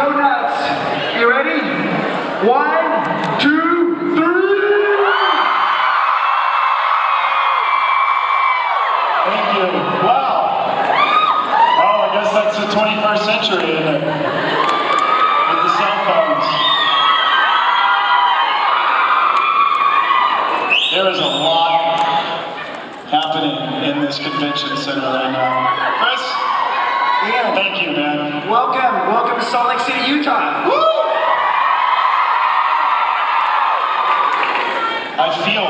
go nuts. You ready? 1, 2, 3. Thank you. Wow. Oh, I guess that's the 21st century, isn't it? With the cell phones. There is a lot happening in this convention center right now. Chris, Ian, thank you, man. welcome to Salt Lake City, Utah. Woo! I feel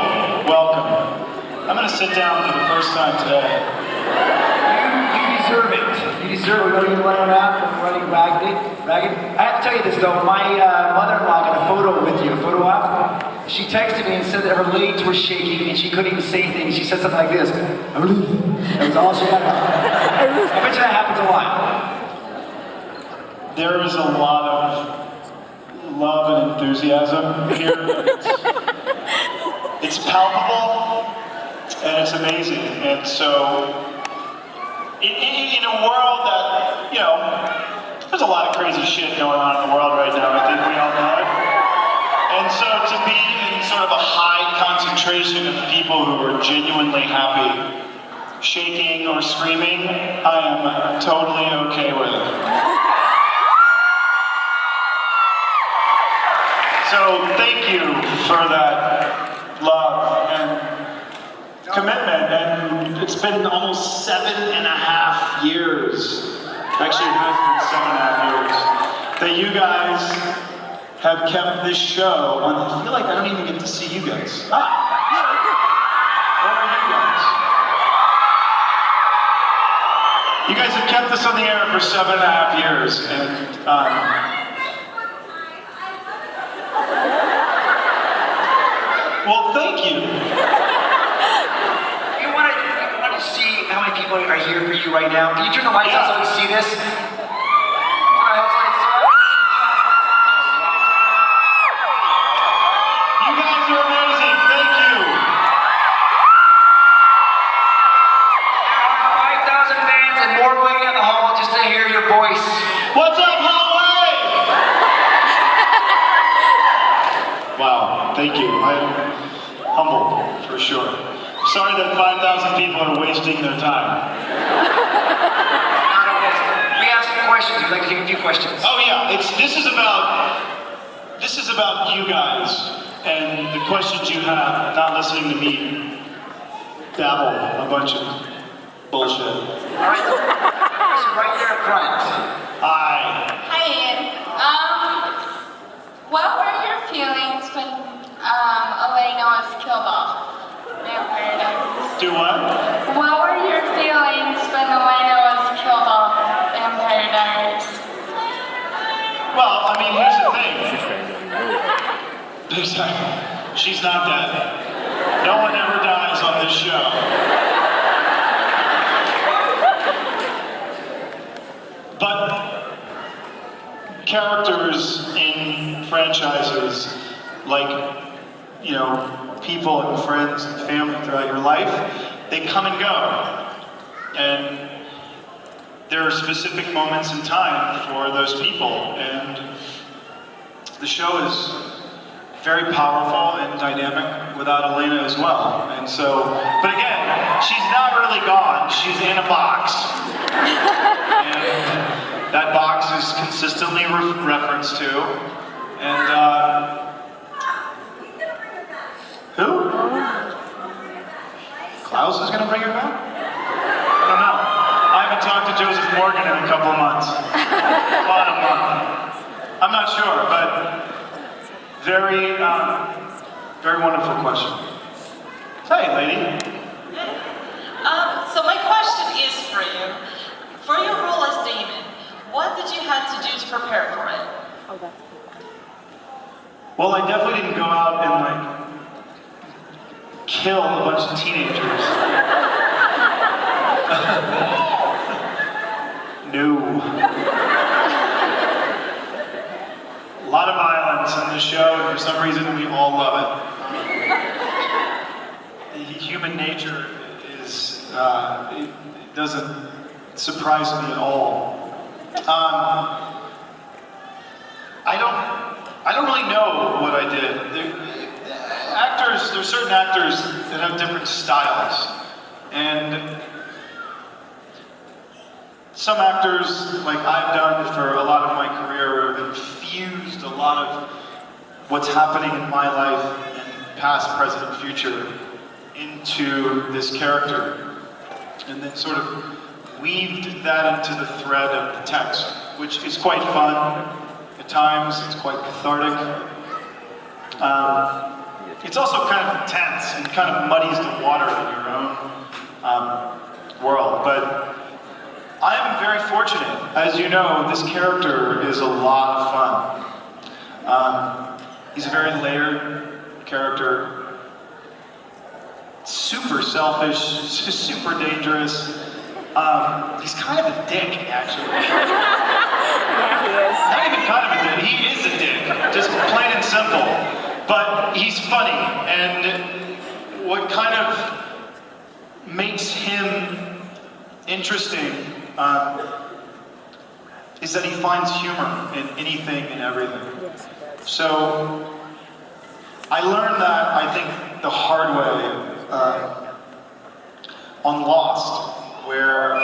welcome. I'm going to sit down for the first time today. You deserve it. You deserve it. We know you're running around, running ragged. I have to tell you this though. My mother-in-law got a photo with you, a photo op. She texted me and said that her legs were shaking and she couldn't even say things. She said something like this. That was all she got out. I bet you that happens a lot. There is a lot of love and enthusiasm here. It's palpable and it's amazing. And so, in a world that, you know, there's a lot of crazy shit going on in the world right now. I think we all know it. And so to be in sort of a high concentration of people who are genuinely happy, shaking or screaming, I am totally okay with it. So thank you for that love and commitment. And it's been almost 7.5 years. Actually, it has been 7.5 years that you guys have kept this show on. I feel like I don't even get to see you guys. Or you guys. You guys have kept this on the air for 7.5 years, and well, thank you. You want to see how many people are here for you right now? Can you turn the lights on so we can see this? You guys are amazing. Thank you. There are 5,000 fans and more waiting in the hall just to hear your voice. What's up, hallway? Wow, thank you. I'm humbled, for sure. Sorry that 5,000 people are wasting their time. We have some questions. We'd like to take a few questions. Oh yeah, this is about you guys and the questions you have, not listening to me babble a bunch of bullshit. All right, so right there in front. Hi. Hi, Ian. What were your feelings when Elena was killed off? Vampire Diaries. Do what? What were your feelings when Elena was killed off? Vampire Diaries. Well, I mean, here's the thing. She's not dead. No one ever dies on this show. But characters in franchises, like, you know, people and friends and family throughout your life, they come and go. And there are specific moments in time for those people. And the show is very powerful and dynamic without Elena as well. And so, but again, she's not really gone. She's in a box. And that box is consistently referenced to. And, who? Klaus is gonna bring her back? I don't know. I haven't talked to Joseph Morgan in a couple of months. About a month. I'm not sure, but very wonderful question. Hey, lady. So my question is for you. For your role as Damon, what did you have to do to prepare for it? Well, I definitely didn't go out and kill a bunch of teenagers. No. A lot of violence in this show, and for some reason we all love it. Human nature is, it doesn't surprise me at all. really know what I did. There's certain actors that have different styles. And some actors, like I've done for a lot of my career, have infused a lot of what's happening in my life and past, present, and future into this character. And then sort of weaved that into the thread of the text, which is quite fun at times. It's quite cathartic. It's also kind of intense and kind of muddies the water in your own world. But I am very fortunate. As you know, this character is a lot of fun. He's a very layered character. Super selfish, super dangerous. He's kind of a dick, actually. Yeah, he is. Not even kind of a dick, he is a dick. Just plain and simple. But he's funny, and what kind of makes him interesting is that he finds humor in anything and everything. So I learned that, I think, the hard way on Lost, where...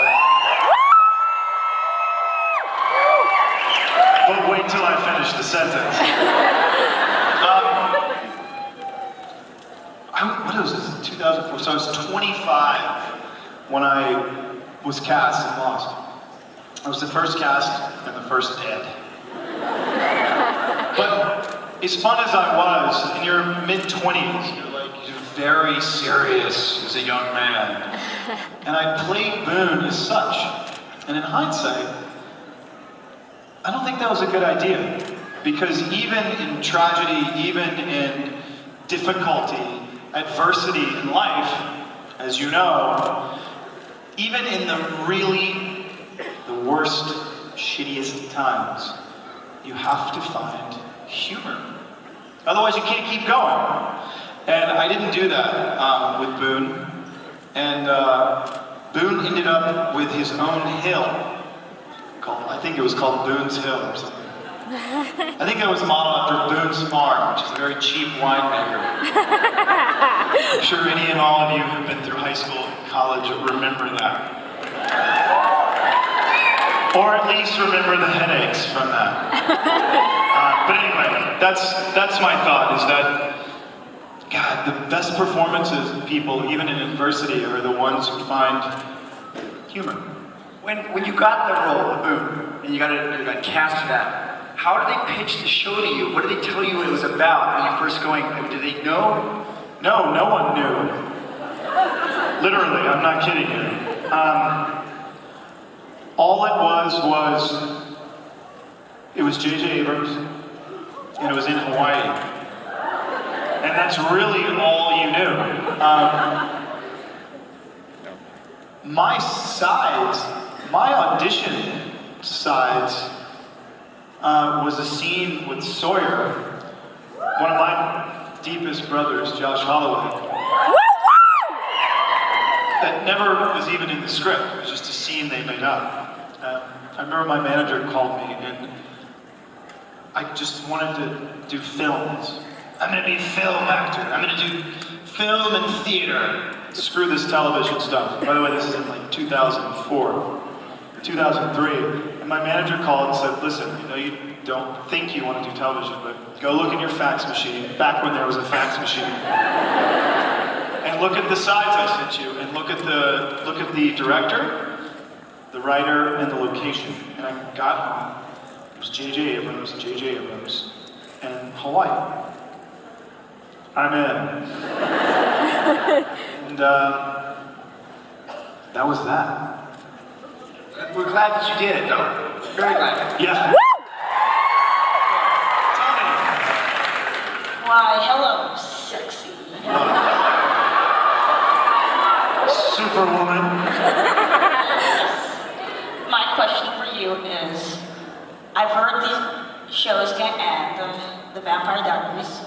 But wait till I finish the sentence. What was this, 2004? So I was 25 when I was cast in Lost. I was the first cast and the first dead. But as fun as I was, in your mid-20s, you're very serious as a young man. And I played Boone as such. And in hindsight, I don't think that was a good idea. Because even in tragedy, even in difficulty, adversity in life, as you know, even in the worst, shittiest times, you have to find humor. Otherwise you can't keep going. And I didn't do that with Boone. And Boone ended up with his own hill. I think it was called Boone's Hill or something. I think it was modeled after Boone's Farm, which is a very cheap winemaker. I'm sure any and all of you who've been through high school and college remember that. Or at least remember the headaches from that. But anyway, that's my thought, is that, God, the best performances in people, even in adversity, are the ones who find humor. When you got the role of Boone, and you got cast for that, how did they pitch the show to you? What did they tell you what it was about when you first going? Did they know? No, no one knew. Literally, I'm not kidding you. All it was J.J. Abrams, and it was in Hawaii. And that's really all you knew. My audition sides was a scene with Sawyer, one of my deepest brothers, Josh Holloway. That never was even in the script. It was just a scene they made up. I remember my manager called me, and I just wanted to do films. I'm going to be a film actor. I'm going to do film and theater. Screw this television stuff. By the way, this is in like 2004, 2003. And my manager called and said, listen, you don't think you want to do television, but go look in your fax machine, back when there was a fax machine. And look at the sides I sent you, and look at the director, the writer, and the location. And I got home. It was J.J. Abrams, and Hawaii. I'm in. And that was that. We're glad that you did it, though. Very glad. Yeah. Why, hello, sexy. Superwoman. My question for you is, I've heard these shows can end, the Vampire Diaries,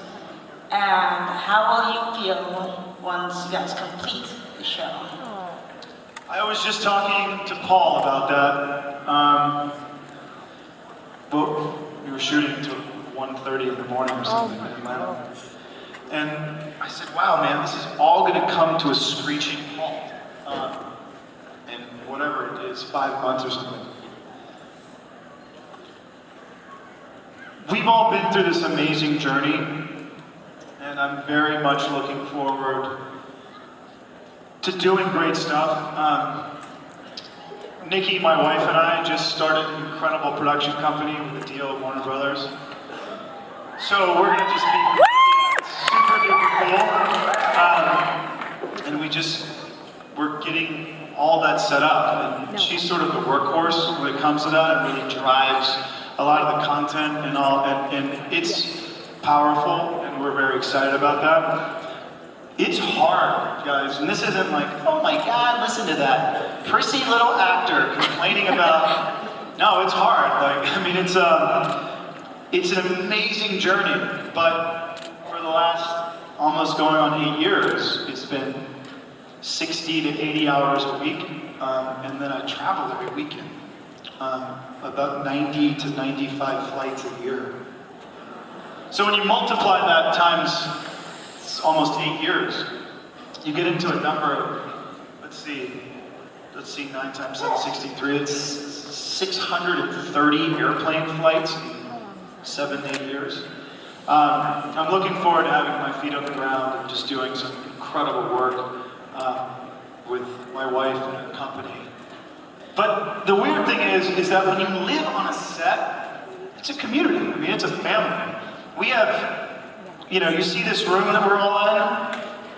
and how will you feel once you guys complete the show? I was just talking to Paul about that. But we were shooting 1:30 in the morning or something in Atlanta. And I said, wow, man, this is all going to come to a screeching halt in whatever it is, 5 months or something. We've all been through this amazing journey, and I'm very much looking forward to doing great stuff. Nikki, my wife, and I just started an incredible production company with a deal with Warner Brothers. So we're gonna just be super duper cool. And we're getting all that set up. And she's sort of the workhorse when it comes to that and really drives a lot of the content and all. And it's powerful, and we're very excited about that. It's hard, guys, and this isn't like, oh my God, listen to that prissy little actor complaining about. No, it's hard. Like, I mean, it's an amazing journey, but for the last almost going on 8 years, it's been 60 to 80 hours a week, and then I travel every weekend, about 90 to 95 flights a year. So when you multiply that times almost 8 years, you get into a number of, let's see, 9 times 7, 63, it's 630 airplane flights in 7, 8 years. I'm looking forward to having my feet on the ground and just doing some incredible work with my wife and a company. But the weird thing is that when you live on a set, it's a community. I mean, it's a family. We have, you see this room that we're all in?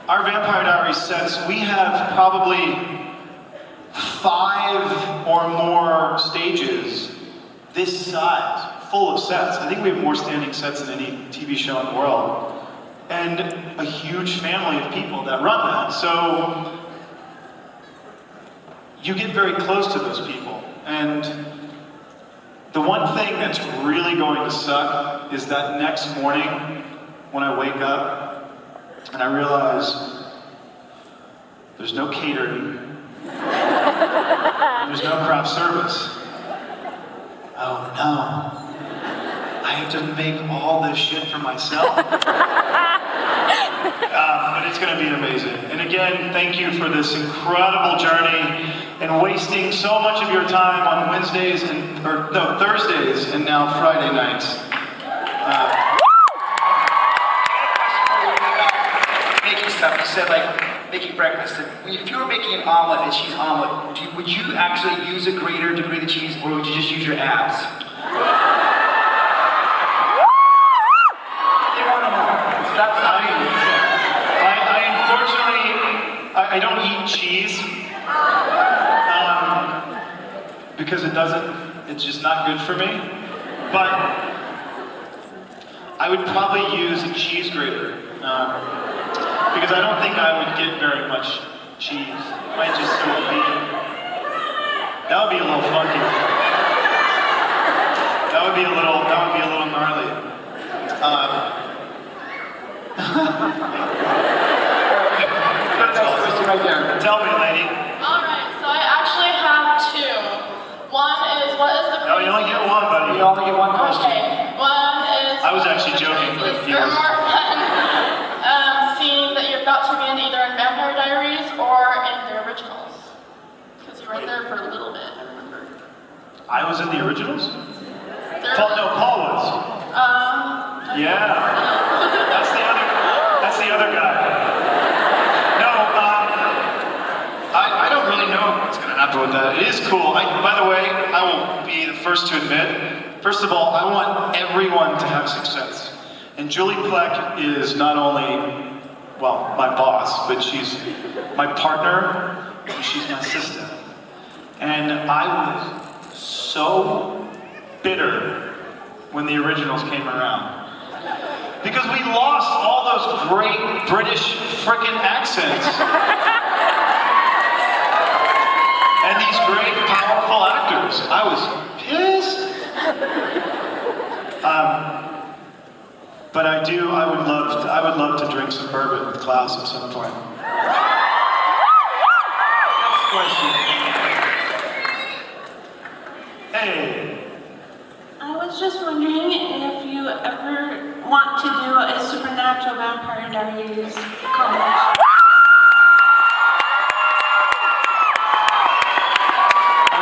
Our Vampire Diaries sets, we have probably 5 or more stages this size, full of sets. I think we have more standing sets than any TV show in the world. And a huge family of people that run that. So you get very close to those people. And the one thing that's really going to suck is that next morning when I wake up and I realize there's no catering, there's no craft service. Oh no, I have to make all this shit for myself. But it's going to be amazing. And again, thank you for this incredible journey and wasting so much of your time on Thursdays and now Friday nights. Making stuff. You said like making breakfast. If you were making an omelet, a cheese omelet, would you actually use a grater to grate the cheese, or would you just use your abs? They want to know. That's not me. I don't eat cheese because it's just not good for me. But I would probably use a cheese grater because I don't think I would get very much cheese. It might just sort of be, that would be a little funky. That would be a little gnarly. Right there. Tell me, lady. Alright, so I actually have 2. One is, what is the No, you only get one, buddy. You only get one question. Okay, one is... I was actually joking, but Is there more fun seeing that you're about to be in either in Vampire Diaries or in the originals? Because you were there for a little bit, I remember. I was in the originals? There- Paul was. Yeah. That's the other guy. No, I don't really know what's going to happen with that. It is cool. By the way, I will be the first to admit, first of all, I want everyone to have success. And Julie Plec is not only, well, my boss, but she's my partner, and she's my sister. And I was so bitter when the originals came around. Because we lost all those great British frickin' accents. And these great, powerful actors. I was pissed. But I would love to drink some bourbon with Klaus at some point. Next question. Hey. I was just wondering if you ever want to do a supernatural Vampire Diaries collab.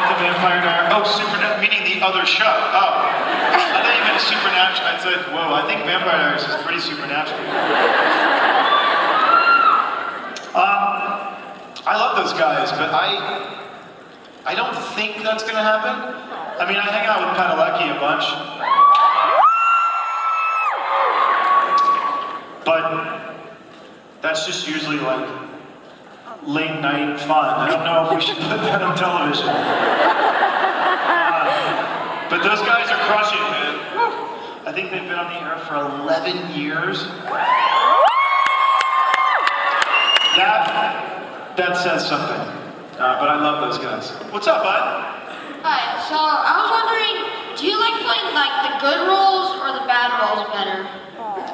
The Vampire Diaries. Oh, supernatural, meaning the other show. Oh, I thought you meant supernatural. I said, whoa, I think Vampire Diaries is pretty supernatural. I love those guys, but I don't think that's gonna happen. I mean, I hang out with Padalecki a bunch. But that's just usually like late night fun. I don't know if we should put that on television. But those guys are crushing, man. I think they've been on the air for 11 years. That says something. But I love those guys. What's up, bud? Hi, so I was wondering, do you like playing like the good roles or the bad roles better?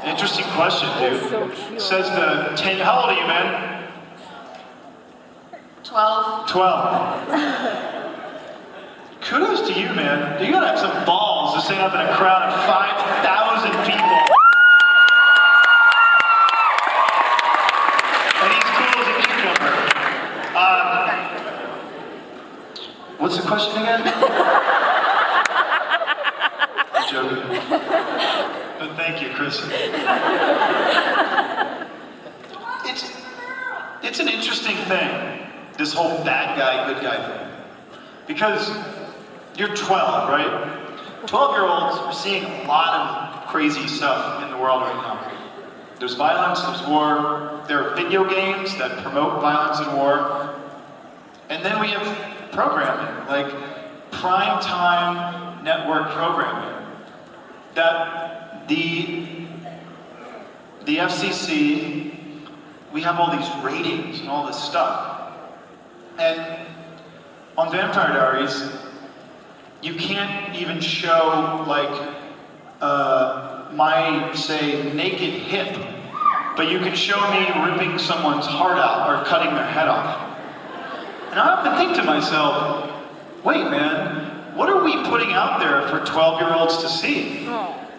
Interesting question, dude. So cute. Says the 10. How old are you, man? 12. 12. Kudos to you, man. You gotta have some balls to stand up in a crowd of 5,000 people. And he's cool as a cucumber. What's the question again? I'm joking. But thank you, Chris. It's an interesting thing, this whole bad guy, good guy thing. Because you're 12, right? 12-year-olds are seeing a lot of crazy stuff in the world right now. There's violence, there's war, there are video games that promote violence and war. And then we have programming, like prime time network programming. That the FCC, we have all these ratings and all this stuff. And on Vampire Diaries, you can't even show like my, say, naked hip, but you can show me ripping someone's heart out or cutting their head off. And I often think to myself, wait man, what are we putting out there for 12-year-olds to see?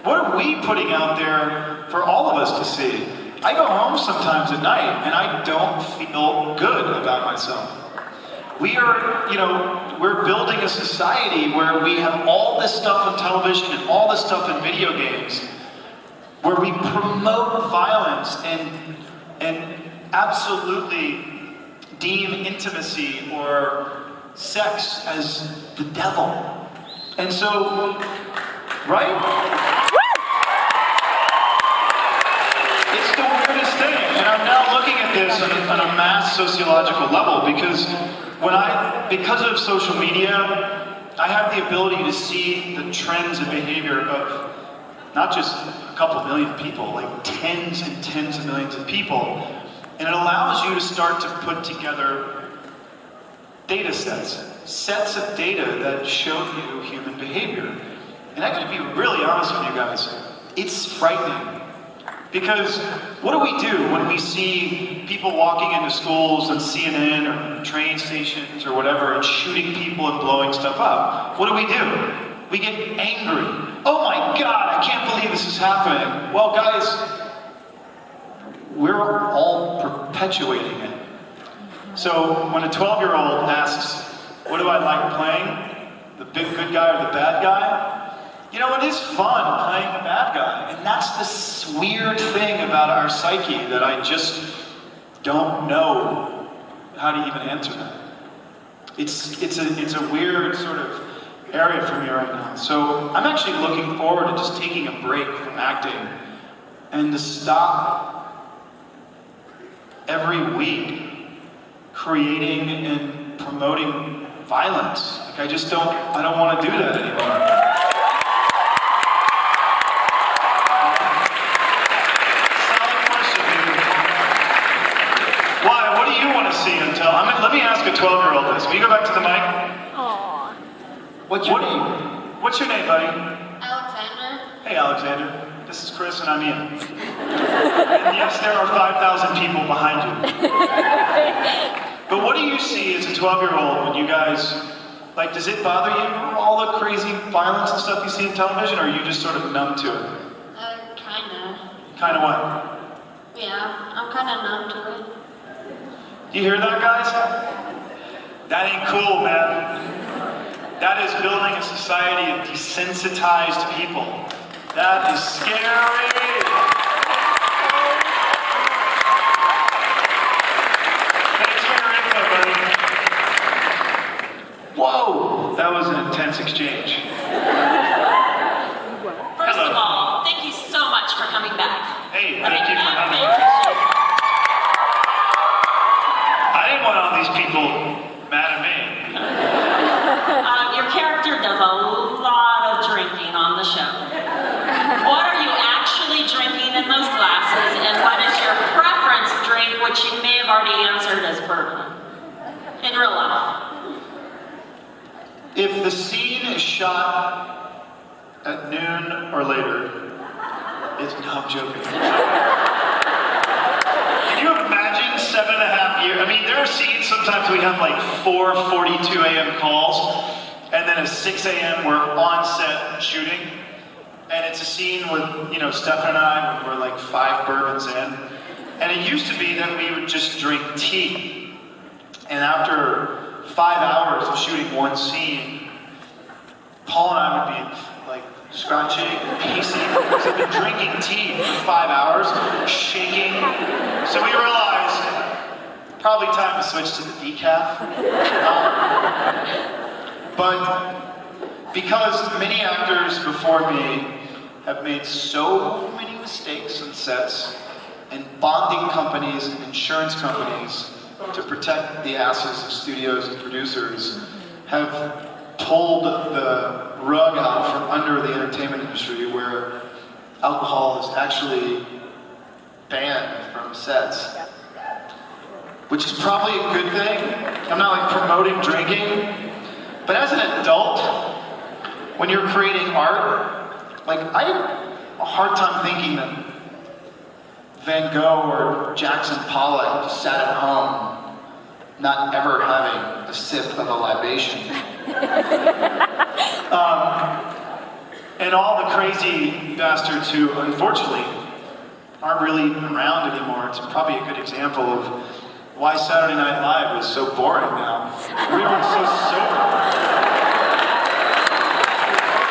What are we putting out there for all of us to see? I go home sometimes at night and I don't feel good about myself. We are, we're building a society where we have all this stuff on television and all this stuff in video games, where we promote violence and absolutely deem intimacy or sex as the devil. And so, right? It's the weirdest thing. And I'm now looking at this on a mass sociological level because of social media, I have the ability to see the trends and behavior of not just a couple million people, like tens and tens of millions of people. And it allows you to start to put together data sets of data that show you human behavior. And I gotta be really honest with you guys, it's frightening. Because what do we do when we see people walking into schools on CNN or train stations or whatever and shooting people and blowing stuff up? What do? We get angry. Oh my God, I can't believe this is happening. Well guys, we're all perpetuating it. So when a 12-year-old asks, what do I like playing? The big good guy or the bad guy? It is fun playing the bad guy. And that's this weird thing about our psyche that I just don't know how to even answer that. It's a weird sort of area for me right now. So I'm actually looking forward to just taking a break from acting and to stop every week creating and promoting violence. Like I don't want to do that anymore. Let me ask a 12-year-old this. Will you go back to the mic? Aww. What's your name? What's your name, buddy? Alexander. Hey, Alexander. This is Chris and I'm Ian. And yes, there are 5,000 people behind you. But what do you see as a 12-year-old when you guys Like, does it bother you, all the crazy violence and stuff you see in television, or are you just sort of numb to it? Kinda. Kind of what? Yeah, I'm kinda numb to it. You hear that, guys? That ain't cool, man. That is building a society of desensitized people. That is scary. Thanks for your info, buddy. Whoa, that was an intense exchange. First of all, thank you so much for coming back. Hey, thank you for having me. appreciate it. I didn't want all these people mad at me. Your character does a lot of drinking on the show. What are you actually drinking in those glasses, and what is your preference drink, which you may have already answered as bourbon? In real life. If the scene is shot at noon or later, no, I'm joking. Can you imagine 7.5 years? I mean, there are scenes sometimes we have like 4:42 a.m. calls, and then at 6 a.m. we're on set shooting, and it's a scene with, Stefan and I, when we're like 5 bourbons in, and it used to be that we would just drink tea, and after 5 hours of shooting one scene, Paul and I would be like scratching, pacing, because I've been drinking tea for 5 hours, shaking. So we realized probably time to switch to the decaf. But because many actors before me have made so many mistakes on sets, and bonding companies and insurance companies to protect the asses of studios and producers have pulled the rug out from under the entertainment industry, where alcohol is actually banned from sets, which is probably a good thing. I'm not like promoting drinking, but as an adult, when you're creating art, like I have a hard time thinking that Van Gogh or Jackson Pollock just sat at home not ever having a sip of a libation. And all the crazy bastards who, unfortunately, aren't really around anymore. It's probably a good example of why Saturday Night Live is so boring now. Everyone's so sober.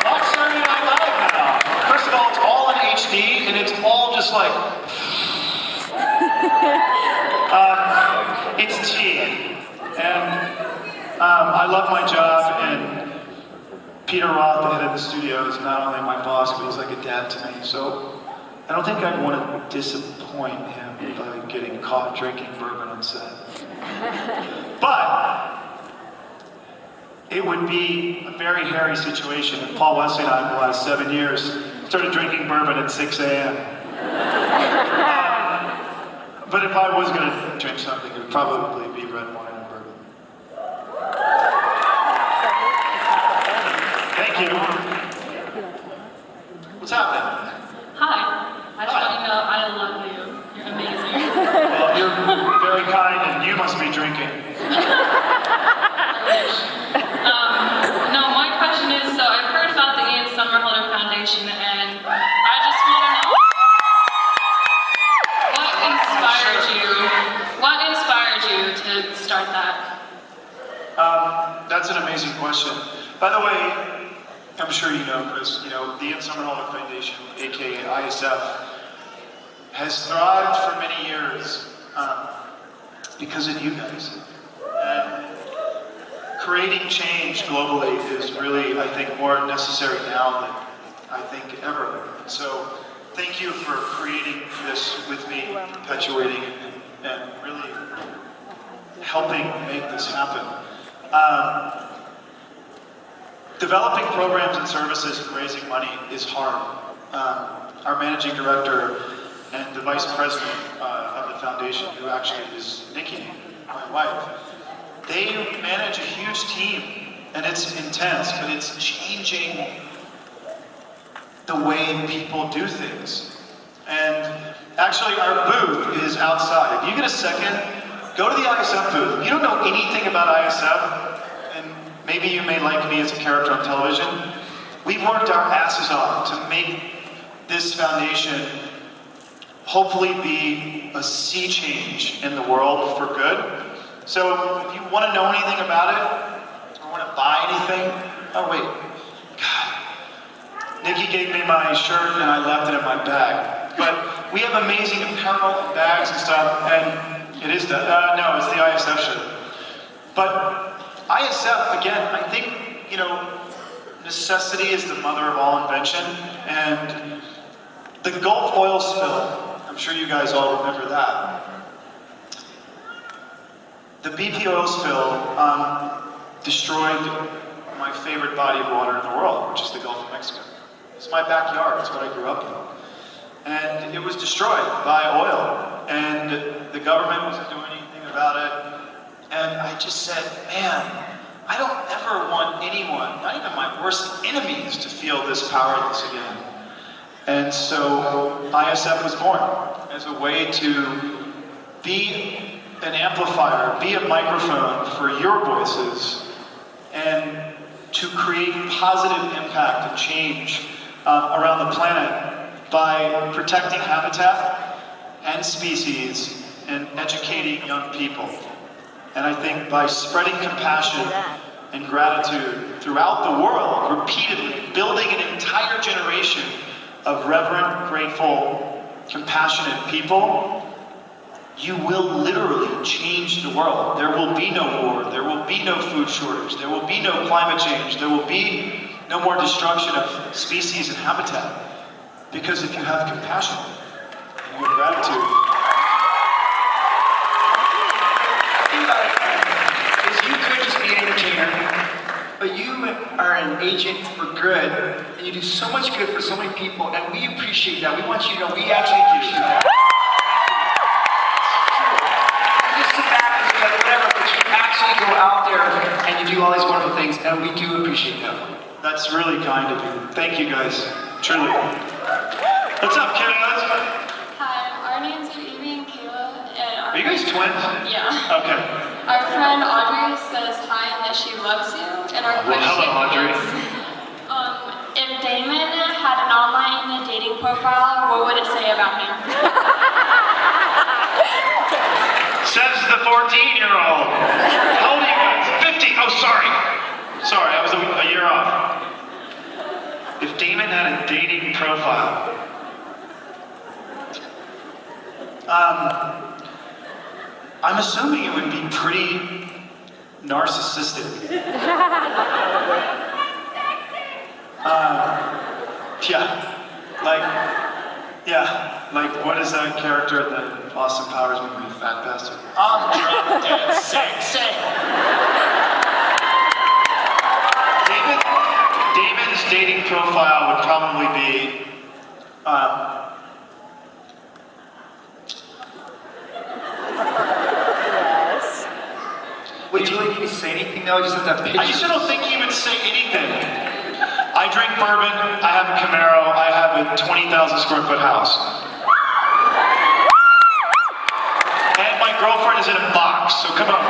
Watch Saturday Night Live now. First of all, it's all in HD, and it's all just like... it's tea. And I love my job, and Peter Roth, the head of the studio, is not only my boss, but he's like a dad to me. So I don't think I'd want to disappoint him by getting caught drinking bourbon on set. But it would be a very hairy situation if Paul Wesley and I, in the last 7 years, started drinking bourbon at 6 a.m. But if I was going to drink something, it would probably be red wine and bourbon. Thank you. What's happening? Hi. I just want you to know I love you. You're amazing. Well, you're very kind, and you must be drinking. No, my question is, so I've heard about the Ian Somerhalder Foundation, and I just want to know what inspired you to start that? That's an amazing question. By the way, I'm sure you know, Chris, the Ian Somerhalder Foundation, aka ISF, has thrived for many years because of you guys. And creating change globally is really, I think, more necessary now than I think ever. And so thank you for creating this with me, perpetuating and really helping make this happen. Developing programs and services and raising money is hard. Our managing director and the vice president of the foundation, who actually is Nikki, my wife, they manage a huge team, and it's intense, but it's changing the way people do things. And actually, our booth is outside. If you get a second, go to the ISF booth. If you don't know anything about ISF, and maybe you may like me as a character on television. We've worked our asses off to make this foundation hopefully be a sea change in the world for good. So if you want to know anything about it, or want to buy anything, oh wait, God. Nikki gave me my shirt and I left it in my bag. But we have amazing apparel and bags and stuff, and it is that, no, it's the ISF shirt. But ISF, again, I think, you know, necessity is the mother of all invention, and the Gulf oil spill, I'm sure you guys all remember that. The BP oil spill destroyed my favorite body of water in the world, which is the Gulf of Mexico. It's my backyard, it's what I grew up in. And it was destroyed by oil, and the government wasn't doing anything about it. And I just said, man, I don't ever want anyone, not even my worst enemies, to feel this powerless again. And so ISF was born as a way to be an amplifier, be a microphone for your voices, and to create positive impact and change around the planet by protecting habitat and species and educating young people. And I think by spreading compassion and gratitude throughout the world, repeatedly, building an entire generation of reverent, grateful, compassionate people, you will literally change the world. There will be no war, there will be no food shortage, there will be no climate change, there will be no more destruction of species and habitat. Because if you have compassion and you have gratitude, you could just be an entertainer, but you are an agent for good, and you do so much good for so many people, and we appreciate that. We want you to know we actually appreciate that. You just sit back and say whatever, but you actually go out there and you do all these wonderful things, and we do appreciate that. that's really kind of you. Thank you guys, truly. What's up, kiddos? Hi, our names are Evie and Kayla, and Are you guys twins? Yeah. Okay. Our friend Audrey says hi and that she loves you, and our Well, question hello, Audrey. is, if Damon had an online dating profile, what would it say about him? Says the 14-year-old. How old are you guys? 50. Oh, sorry. Sorry, I was a year off. If Damon had a dating profile, I'm assuming it would be pretty narcissistic. Like what is that character in the Austin Powers movie, Fat Bastard? I'm drunk, dead, sexy. Damon's dating profile would probably be, Yes. Wait, do you really need to say anything though? Just have that picture. I just don't think he would say anything. I drink bourbon, I have a Camaro, I have a 20,000 square foot house. And my girlfriend is in a box, so come on.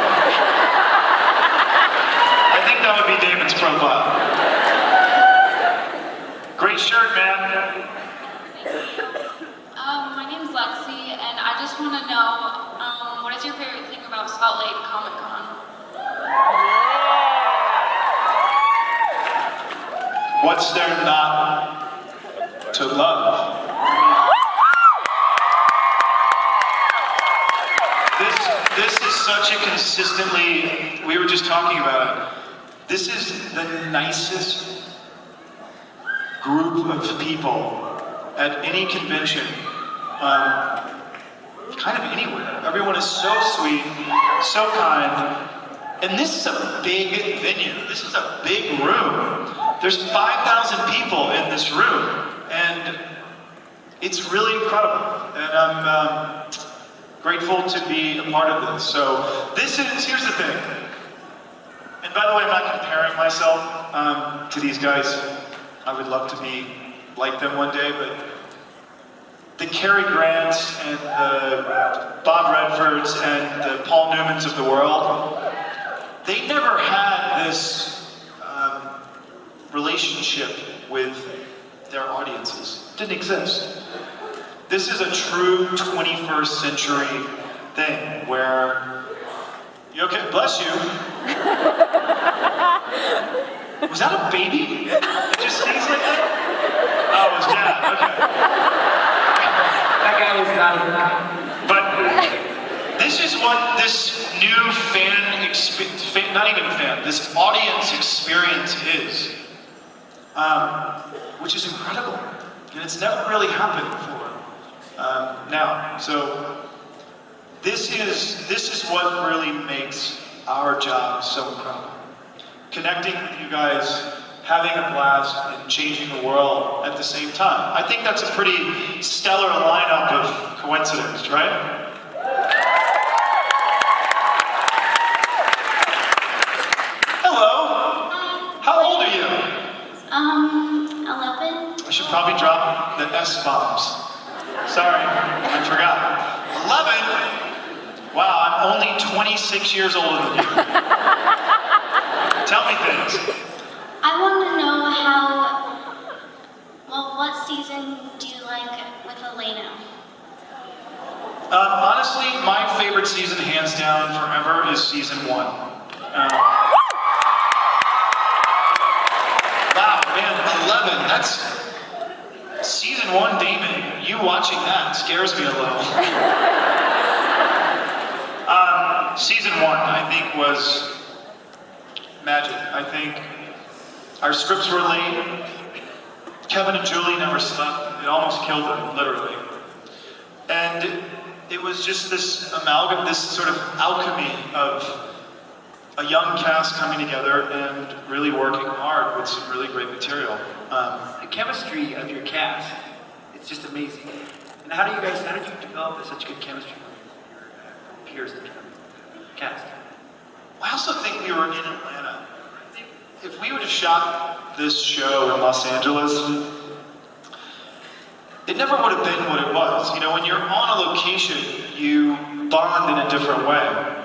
I think that would be Damon's profile. Great shirt, man. My name's Lexi, and I just want to know, what is your favorite thing about Salt Lake Comic Con? What's there not to love? This is such a consistently, we were just talking about it. This is the nicest group of people at any convention, kind of anywhere. Everyone is so sweet, so kind. And this is a big venue. This is a big room. There's 5,000 people in this room, and it's really incredible. And I'm grateful to be a part of this. So here's the thing. And by the way, I'm not comparing myself to these guys. I would love to be like them one day, but the Cary Grants and the Bob Redfords and the Paul Newmans of the world, they never had this relationship with their audiences. Didn't exist. This is a true 21st century thing where, you okay? Bless you. Was that a baby? It just sneezed like that? Oh, it was Dad, okay. That guy is not here. But this is what this new not even fan, this audience experience is. Which is incredible. And it's never really happened before. Now, so this is what really makes our job so incredible. Connecting with you guys, having a blast, and changing the world at the same time. I think that's a pretty stellar lineup of coincidence, right? Hello. How old are you? 11. I should probably drop the S-bombs. Sorry, I forgot. 11? Wow, I'm only 26 years older than you. Tell me things. I want to know what season do you like with Elena? Honestly, my favorite season, hands down, forever, is season 1. Wow, man, 11. That's season 1, Damon. You watching that scares me a little. Season 1, I think, was magic. I think our scripts were late. Kevin and Julie never slept. It almost killed them, literally. And it was just this amalgam, this sort of alchemy of a young cast coming together and really working hard with some really great material. The chemistry of your cast, it's just amazing. And how did you develop such good chemistry with your peers in the cast? I also think we were in Atlanta. If we would have shot this show in Los Angeles, it never would have been what it was. You know, when you're on a location, you bond in a different way.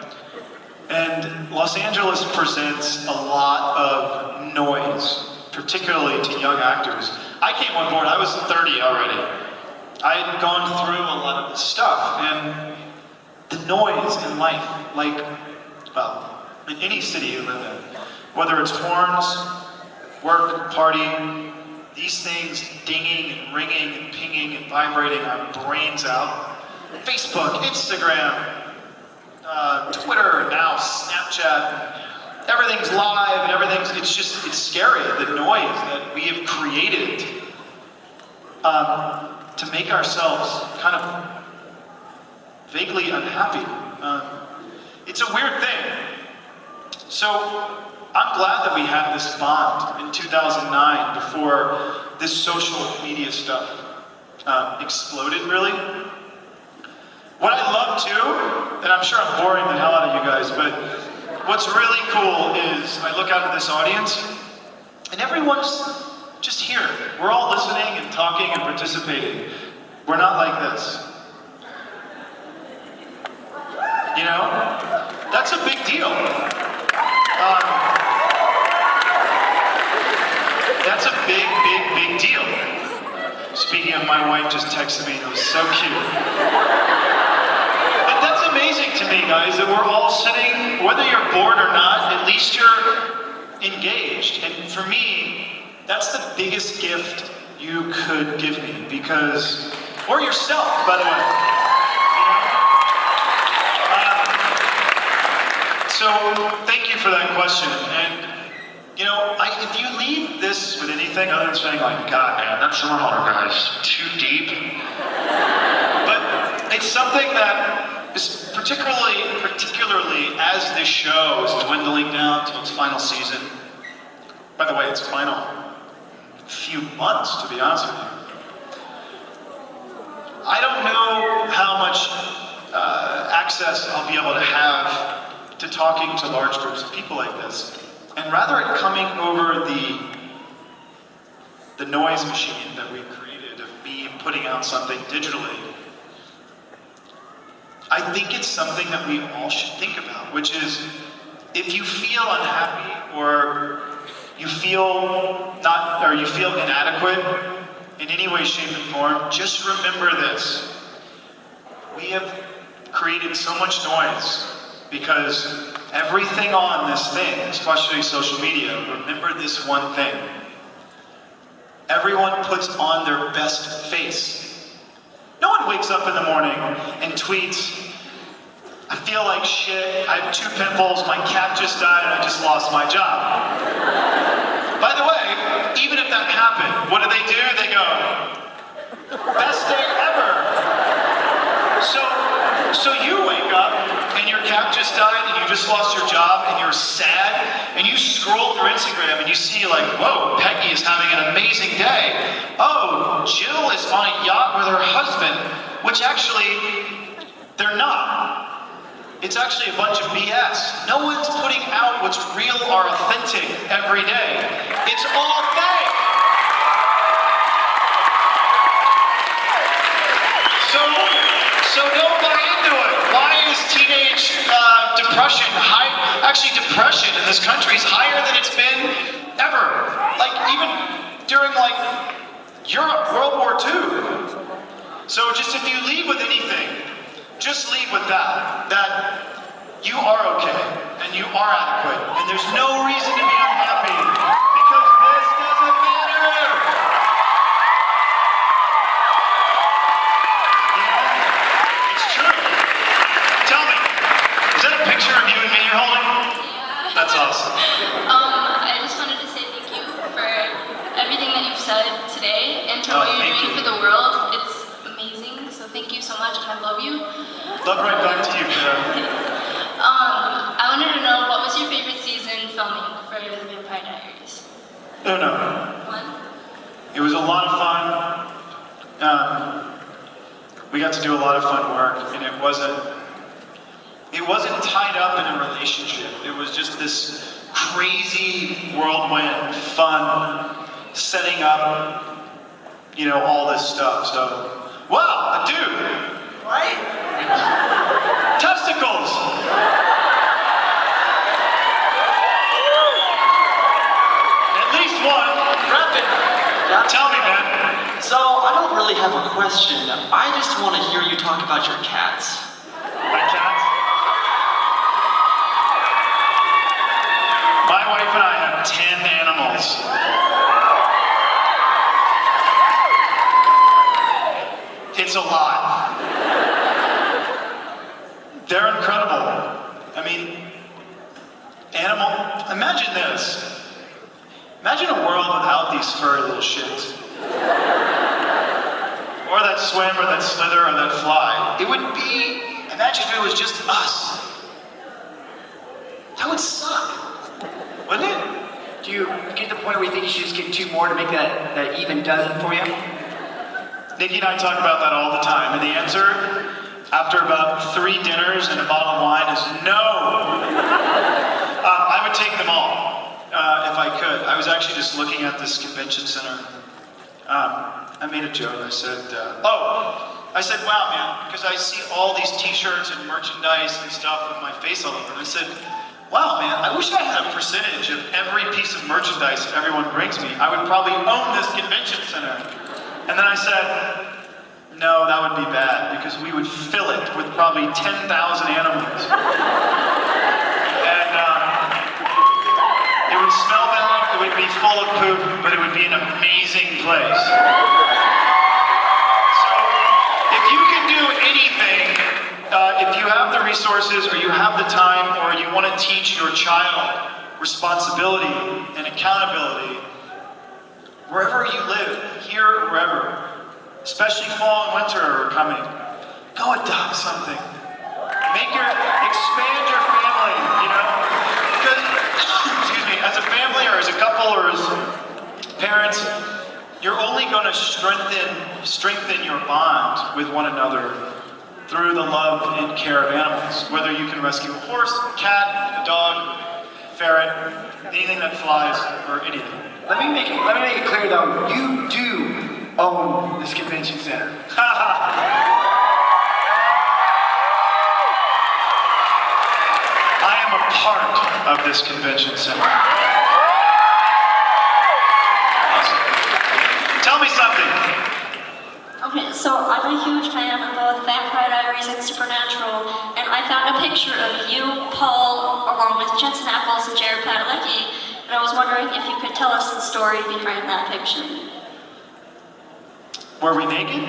And Los Angeles presents a lot of noise, particularly to young actors. I came on board, I was 30 already. I had gone through a lot of this stuff, and the noise in life, like, well, in any city you live in, whether it's horns, work, party, these things dinging and ringing and pinging and vibrating our brains out. Facebook, Instagram, Twitter, now Snapchat, everything's live and it's scary, the noise that we have created to make ourselves kind of vaguely unhappy. It's a weird thing. So I'm glad that we had this bond in 2009 before this social media stuff exploded, really. What I love too, and I'm sure I'm boring the hell out of you guys, but what's really cool is I look out at this audience and everyone's just here. We're all listening and talking and participating. We're not like this. You know? That's a big deal. That's a big, big, big deal. Speaking of, my wife just texted me and it was so cute. But that's amazing to me, guys, that we're all sitting, whether you're bored or not, at least you're engaged. And for me, that's the biggest gift you could give me, because, or yourself, by the way. So thank you for that question. And you know, if you leave this with anything other than saying like, God, man, that Somerhalder guy's too deep. But it's something that is particularly as this show is dwindling down to its final season. By the way, it's final few months, to be honest with you. I don't know how much access I'll be able to have to talking to large groups of people like this. And rather it coming over the noise machine that we created of me putting out something digitally, I think it's something that we all should think about, which is if you feel unhappy or you feel you feel inadequate in any way, shape, and form, just remember this. We have created so much noise because everything on this thing, especially social media, remember this one thing. Everyone puts on their best face. No one wakes up in the morning and tweets, I feel like shit, I have 2 pimples, my cat just died, and I just lost my job. By the way, even if that happened, what do? They go, best day ever. So you wake up and your cat just died and you just lost your job and you're sad and you scroll through Instagram and you see like, whoa, Peggy is having an amazing day. Oh, Jill is on a yacht with her husband, which actually, they're not. It's actually a bunch of BS. No one's putting out what's real or authentic every day. It's all fake. So don't buy into it. Why is teenage depression high? Actually, depression in this country is higher than it's been ever. Like even during like Europe, World War II. So just if you leave with anything, just leave with that you are okay and you are adequate and there's no reason to be unhappy because this doesn't matter. It's true. Tell me, is that a picture of you and me you're holding? Yeah. That's awesome. I just wanted to say thank you for everything that you've said today and for what you're doing for the world. It's amazing. So thank you so much and I love you. Love right back to you, Kara. I wanted to know what was your favorite season filming for the Vampire Diaries? No. One? It was a lot of fun. We got to do a lot of fun work, and it wasn't tied up in a relationship. It was just this crazy whirlwind fun, setting up, all this stuff. So, wow, a dude, right? Testicles. At least one. Rapid. Yeah. Tell me, man. So, I don't really have a question. I just want to hear you talk about your cats. My cats? My wife and I have 10 animals. It's a lot. They're incredible. I mean, imagine this. Imagine a world without these furry little shits. Or that swim, or that slither, or that fly. It would be, imagine if it was just us. That would suck, wouldn't it? Do you get to the point where you think you should just get 2 more to make that even dozen for you? Nikki and I talk about that all the time, and the answer, after about 3 dinners and a bottle of wine, is no. I would take them all, if I could. I was actually just looking at this convention center. I made a joke. I said, wow, man, because I see all these t-shirts and merchandise and stuff with my face all over them. I said, wow, man, I wish I had a percentage of every piece of merchandise that everyone brings me. I would probably own this convention center. And then I said, no, that would be bad, because we would fill it with probably 10,000 animals. And it would smell bad, it would be full of poop, but it would be an amazing place. So, if you can do anything, if you have the resources, or you have the time, or you want to teach your child responsibility and accountability, wherever you live, here or wherever, especially fall and winter are coming, go adopt something. Expand your family, Because, excuse me, as a family or as a couple or as parents, you're only going to strengthen your bond with one another through the love and care of animals. Whether you can rescue a horse, a cat, a dog, ferret, anything that flies, or anything. Let me make it clear though, you do own this convention center. I am a part of this convention center. So I'm a huge fan of both Vampire Diaries and Supernatural, and I found a picture of you, Paul, along with Jensen Ackles and Jared Padalecki, and I was wondering if you could tell us the story behind that picture. Were we naked? No.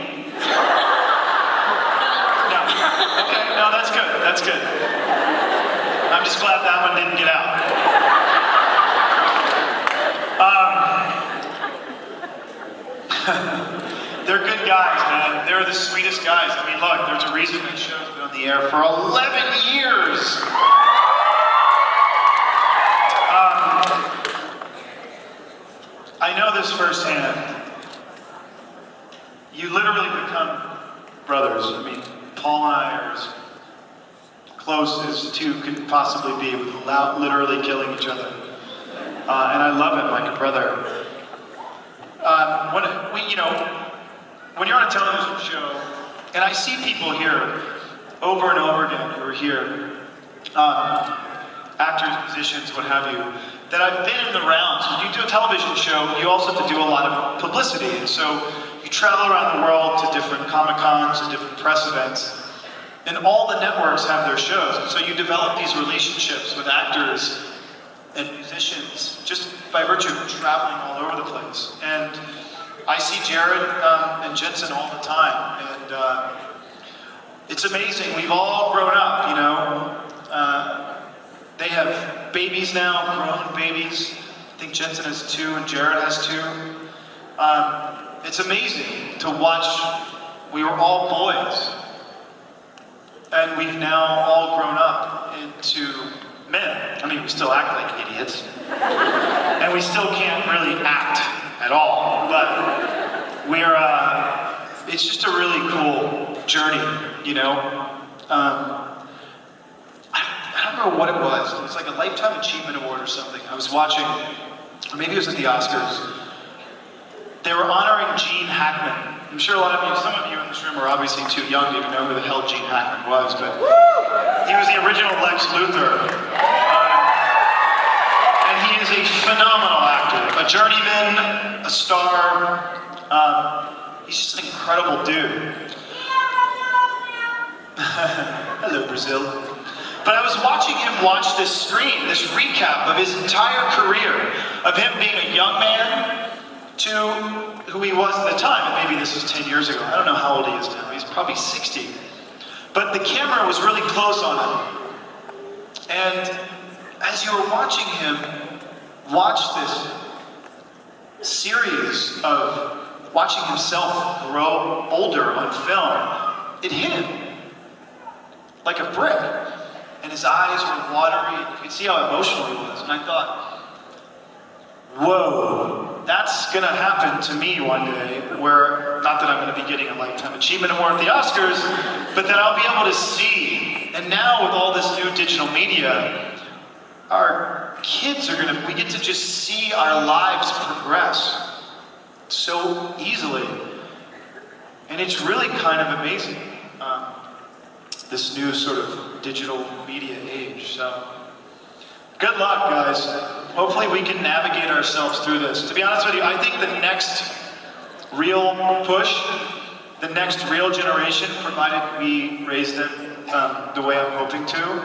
Okay, no, that's good. That's good. I'm just glad that one didn't get out. They're good guys, man. They're the sweetest guys. I mean, look, there's a reason that show's been on the air for 11 years. I know this firsthand. You literally become brothers. I mean, Paul and I are as close as two could possibly be without literally killing each other. And I love him like a brother. When you're on a television show, and I see people here over and over again who are here, actors, musicians, what have you, that I've been in the rounds. When you do a television show, you also have to do a lot of publicity. And so you travel around the world to different Comic-Cons and different press events, and all the networks have their shows. And so you develop these relationships with actors and musicians just by virtue of traveling all over the place. And I see Jared and Jensen all the time, and it's amazing. We've all grown up, you know. They have babies now, grown babies. I think Jensen has 2 and Jared has 2. It's amazing to watch. We were all boys, and we've now all grown up into men. I mean, we still act like idiots, and we still can't really act at all, but we're, it's just a really cool journey, you know. I don't know what it was. It was like a Lifetime Achievement Award or something. I was watching, or maybe it was at the Oscars. They were honoring Gene Hackman. I'm sure a lot of you, some of you in this room are obviously too young to even know who the hell Gene Hackman was, but he was the original Lex Luthor. And he is a phenomenal actor, a journeyman, a star. He's just an incredible dude. Hello, Brazil. But I was watching him watch this screen, this recap of his entire career, of him being a young man to who he was at the time. And maybe this was 10 years ago. I don't know how old he is now. He's probably 60. But the camera was really close on him. And as you were watching him watch this series of watching himself grow older on film, it hit him like a brick. And his eyes were watery, and you could see how emotional he was. And I thought, whoa, that's gonna happen to me one day, where, not that I'm gonna be getting a Lifetime Achievement Award at the Oscars, but that I'll be able to see. And now with all this new digital media, our kids are we get to just see our lives progress so easily. And it's really kind of amazing, this new sort of digital media age. So, good luck, guys. Hopefully we can navigate ourselves through this. To be honest with you, I think the next real push, the next real generation, provided we raise them the way I'm hoping to,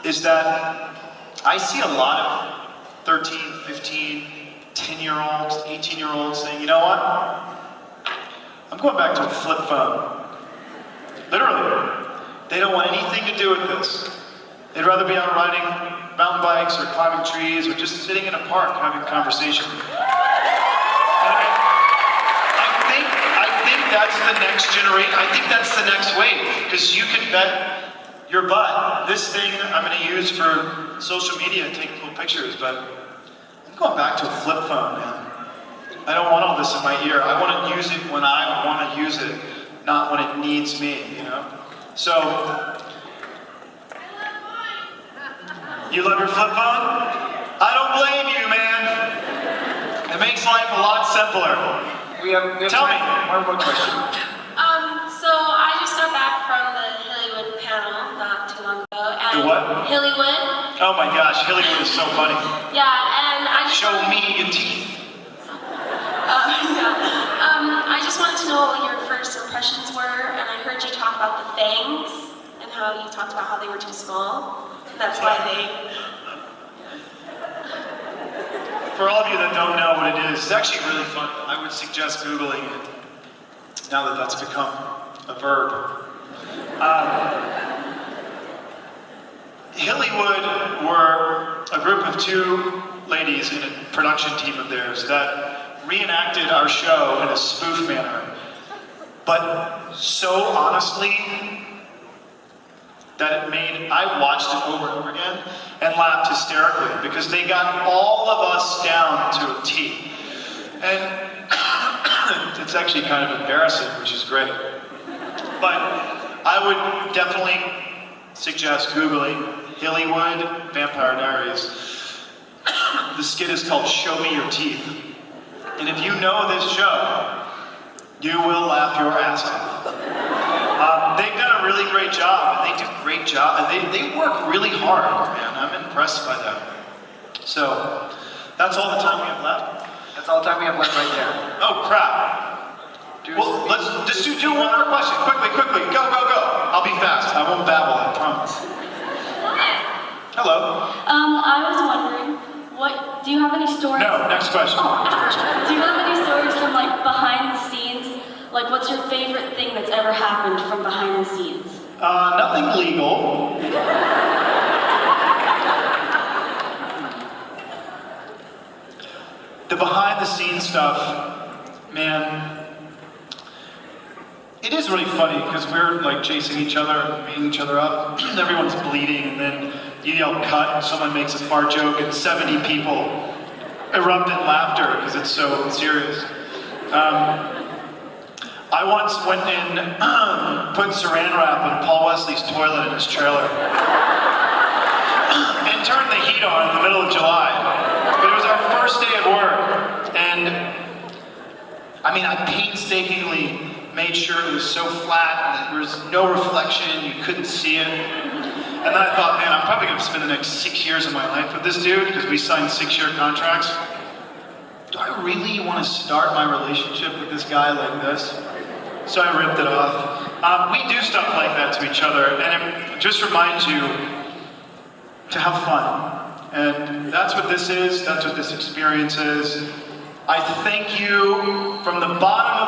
is that I see a lot of 13, 15, 10-year-olds, 18-year-olds saying, you know what? I'm going back to a flip phone. Literally. They don't want anything to do with this. They'd rather be out riding mountain bikes or climbing trees or just sitting in a park having a conversation. And I think that's the next generation. I think that's the next wave, because you can bet your butt. This thing I'm going to use for social media and take cool pictures, but I'm going back to a flip phone, man. I don't want all this in my ear. I want to use it when I want to use it, not when it needs me, you know? So, you love your flip phone? I don't blame you, man. It makes life a lot simpler. Tell me. One more question. So I just got back from the Hillywood panel not too long ago. And The what? Hillywood. Oh my gosh, Hillywood is so funny. Yeah, and I just Show me your teeth. I just wanted to know your first impression about the fangs and how you talked about how they were too small. And that's why they. For all of you that don't know what it is, it's actually really fun. I would suggest Googling it, now that that's become a verb. Hillywood were a group of two ladies in a production team of theirs that reenacted our show in a spoof manner, but so honestly that I watched it over and over again and laughed hysterically because they got all of us down to a T. And it's actually kind of embarrassing, which is great. But I would definitely suggest Googling Hillywood Vampire Diaries. The skit is called Show Me Your Teeth. And if you know this show, you will laugh your ass off. They've done a really great job, and they do a great job, and they work really hard, man. I'm impressed by them. So, that's all the time we have left. That's all the time we have left right there. Oh, crap. Well, let's just do one more question. Quickly. Go. I'll be fast. I won't babble, I promise. Hello. I was wondering, do you have any stories? No, next question. Oh, ouch. Do you have any stories from like behind the scenes? Like, what's your favorite thing that's ever happened from behind the scenes? Nothing legal. The behind the scenes stuff, man, it is really funny because we're like chasing each other, beating each other up. Everyone's bleeding, and then you yell cut, and someone makes a fart joke, and 70 people erupt in laughter because it's so serious. I once went and put saran wrap in Paul Wesley's toilet in his trailer and turned the heat on in the middle of July. But it was our first day at work, and I mean, I painstakingly made sure it was so flat and there was no reflection, you couldn't see it. And then I thought, man, I'm probably going to spend the next 6 years of my life with this dude because we signed 6-year contracts. Do I really want to start my relationship with this guy like this? So I ripped it off. We do stuff like that to each other, and it just reminds you to have fun. And that's what this is, that's what this experience is. I thank you from the bottom